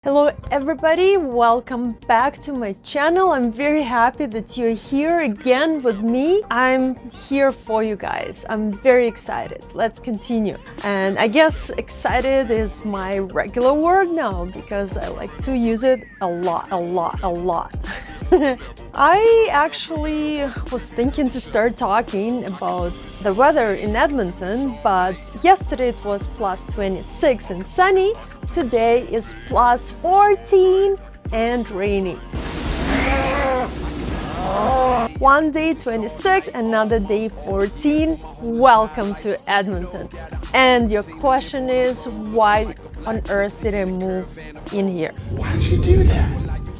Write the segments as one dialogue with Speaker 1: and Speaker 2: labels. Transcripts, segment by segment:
Speaker 1: Hello everybody, welcome back to my channel. I'm very happy that you're here again with me. I'm here for you guys. I'm very excited. Let's continue. And I guess excited is my regular word now because I like to use it a lot. I actually was thinking to start talking about the weather in Edmonton, but yesterday it was plus 26 and sunny. Today is plus 14 and rainy. One day 26, another day 14. Welcome to Edmonton. And your question is, why on earth did I move in here?
Speaker 2: Why did you do that?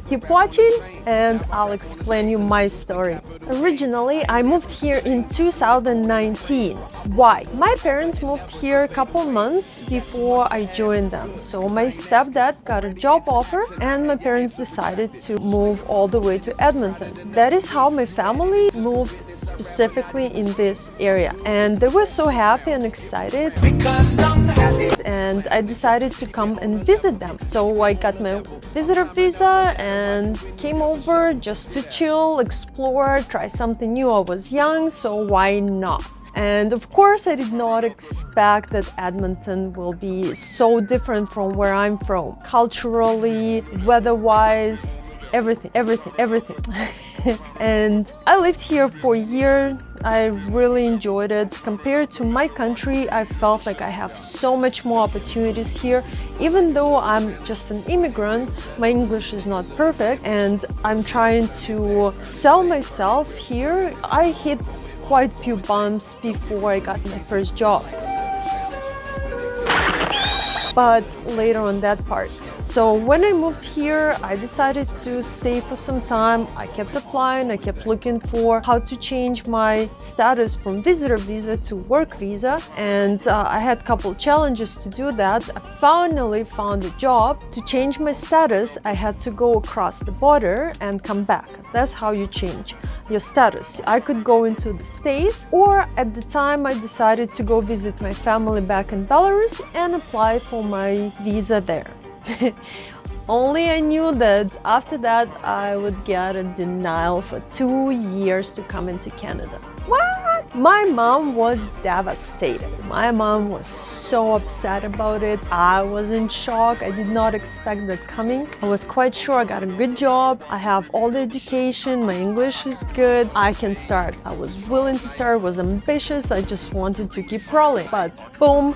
Speaker 1: Keep watching and I'll explain you my story. Originally, I moved here in 2019. Why? My parents moved here a couple months before I joined them. So my stepdad got a job offer and my parents decided to move all the way to Edmonton. That is how my family moved specifically in this area. And they were so happy and excited.
Speaker 2: Because I'm happy.
Speaker 1: And I decided to come and visit them. So I got my visitor visa and came over just to chill, explore, try something new. I was young, so why not? And of course, I did not expect that Edmonton will be so different from where I'm from. Culturally, weather-wise, everything. And I lived here for a year. I really enjoyed it. Compared to my country, I felt like I have so much more opportunities here. Even though I'm just an immigrant, my English is not perfect and I'm trying to sell myself here. I hit quite a few bumps before I got my first job. But later on that part. So when I moved here, I decided to stay for some time. I kept applying, I kept looking for how to change my status from visitor visa to work visa. And I had a couple challenges to do that. I finally found a job. To change my status, I had to go across the border and come back. That's how you change your status. I could go into the States, or at the time I decided to go visit my family back in Belarus and apply for my visa there. Only I knew that after that I would get a denial for 2 years to come into Canada. What? My mom was devastated. My mom was so upset about it. I was in shock. I did not expect that coming. I was quite sure I got a good job. I have all the education. My English is good. I can start. I was willing to start. I was ambitious. I just wanted to keep rolling. But boom.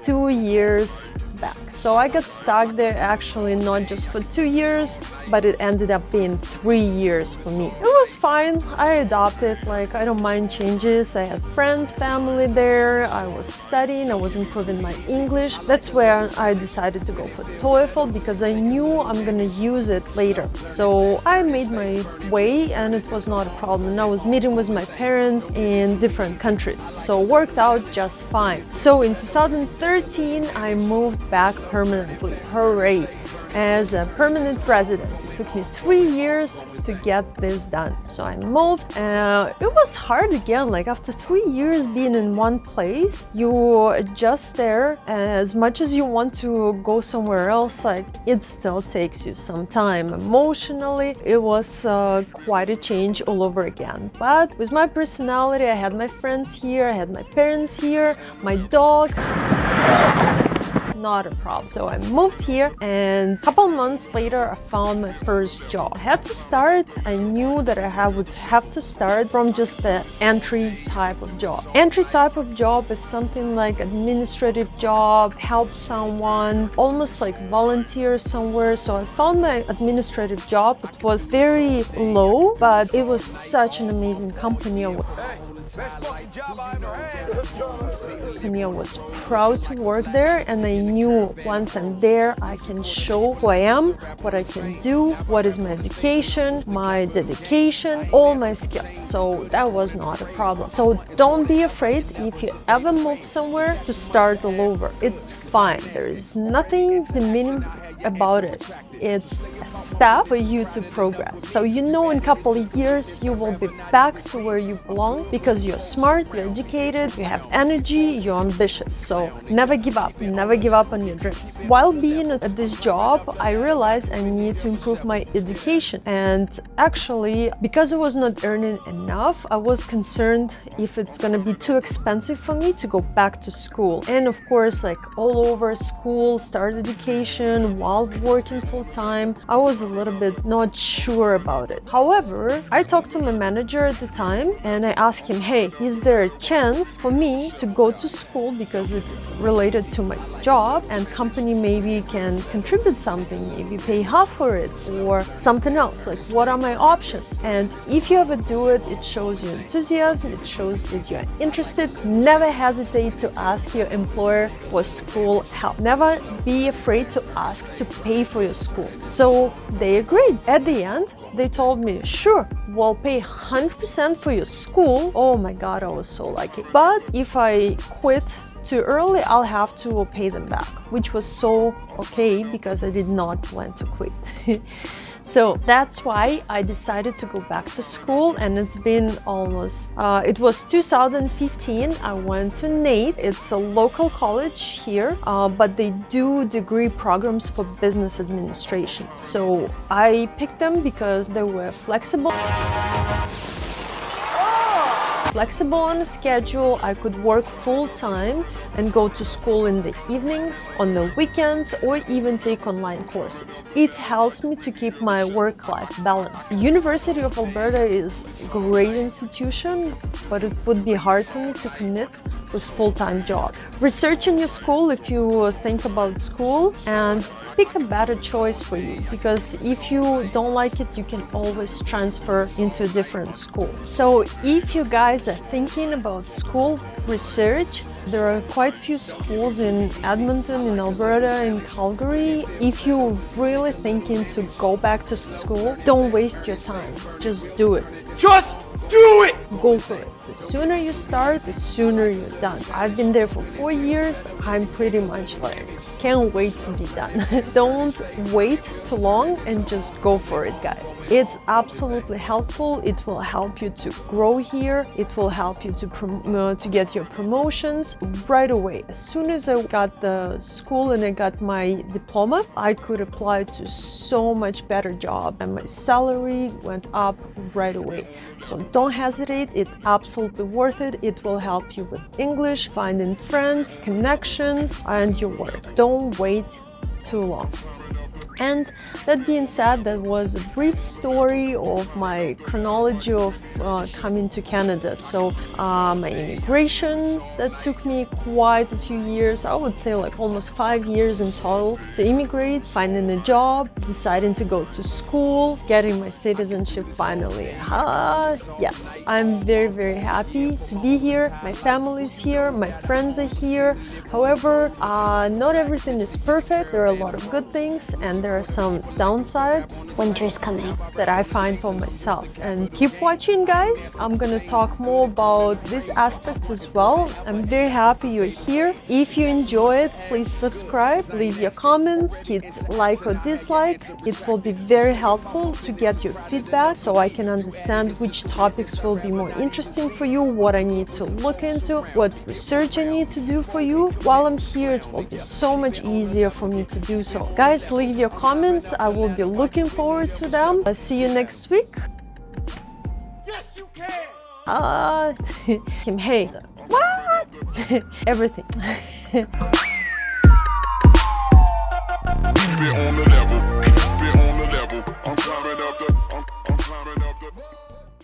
Speaker 1: 2 years back. So I got stuck there actually not just for 2 years, but it ended up being 3 years for me. It was fine. I adopted, like I don't mind changes. I had friends, family there. I was studying, I was improving my English. That's where I decided to go for the TOEFL because I knew I'm gonna use it later. So I made my way and it was not a problem. And I was meeting with my parents in different countries. So worked out just fine. So in 2013, I moved back permanently. Hooray! As a permanent resident. It took me 3 years to get this done. So I moved. It was hard again. Like after 3 years being in one place, you adjust there. As much as you want to go somewhere else, like it still takes you some time. Emotionally, it was quite a change all over again. But with my personality, I had my friends here, I had my parents here, my dog. Not a problem. So I moved here and a couple months later I found my first job. I had to start, I knew that I would have to start from just the entry type of job. Entry type of job is something like administrative job, help someone, almost like volunteer somewhere. So I found my administrative job. It was very low, but it was such an amazing company. I was proud to work there and I knew once I'm there I can show who I am, what I can do, what is my education, my dedication, all my skills. So that was not a problem. So don't be afraid if you ever move somewhere to start all over. It's fine. There is nothing demeaning about it. It's a step for you to progress. So you know in a couple of years you will be back to where you belong because you're smart, you're educated, you have energy, you're ambitious. So never give up on your dreams. While being at this job, I realized I need to improve my education. And actually, because I was not earning enough, I was concerned if it's gonna be too expensive for me to go back to school. And of course, like all over school, start education while working full time, I was a little bit not sure about it. However, I talked to my manager at the time and I asked him, hey, is there a chance for me to go to school because it's related to my job and company maybe can contribute something, maybe pay half for it or something else? Like, what are my options? And if you ever do it, it shows your enthusiasm, it shows that you're interested. Never hesitate to ask your employer for school help. Never be afraid to ask to pay for your school. So they agreed. At the end, they told me, sure, we'll pay 100% for your school. Oh my God, I was so lucky. But if I quit too early, I'll have to pay them back, which was so okay because I did not plan to quit. So that's why I decided to go back to school, and it's been almost, it was 2015. I went to NAIT. It's a local college here, but they do degree programs for business administration. So I picked them because they were flexible on the schedule. I could work full time and go to school in the evenings, on the weekends, or even take online courses. It helps me to keep my work-life balance. University of Alberta is a great institution, but it would be hard for me to commit with full-time job. Research in your school if you think about school, and pick a better choice for you, because if you don't like it, you can always transfer into a different school. So if you guys are thinking about school, research. There are quite few schools in Edmonton, in Alberta, in Calgary. If you're really thinking to go back to school, don't waste your time. Just do it.
Speaker 2: Just do it!
Speaker 1: Go for it. The sooner you start, the sooner you're done. I've been there for 4 years. I'm pretty much like, can't wait to be done. Don't wait too long and just go for it, guys. It's absolutely helpful. It will help you to grow here. It will help you to get your promotions right away. As soon as I got the school and I got my diploma, I could apply to so much better job, and my salary went up right away. So don't hesitate. It's absolutely worth it. It will help you with English, finding friends, connections, and your work. Don't wait too long. And that being said, that was a brief story of my chronology of coming to Canada. So my immigration, that took me quite a few years, I would say like almost 5 years in total to immigrate, finding a job, deciding to go to school, getting my citizenship finally. Yes, I'm very, very happy to be here. My family's here, my friends are here. However, not everything is perfect. There are a lot of good things, and there are some downsides.
Speaker 3: Winter's coming.
Speaker 1: That I find for myself. And keep watching, guys. I'm gonna talk more about these aspects as well. I'm very happy you're here. If you enjoy it, please subscribe, leave your comments, hit like or dislike. It will be very helpful to get your feedback so I can understand which topics will be more interesting for you, what I need to look into, what research I need to do for you. While I'm here, it will be so much easier for me to do so. Guys, leave your comments. I will be looking forward to them. I'll see you next week.
Speaker 2: Yes, you can!
Speaker 1: Hey, what? Everything.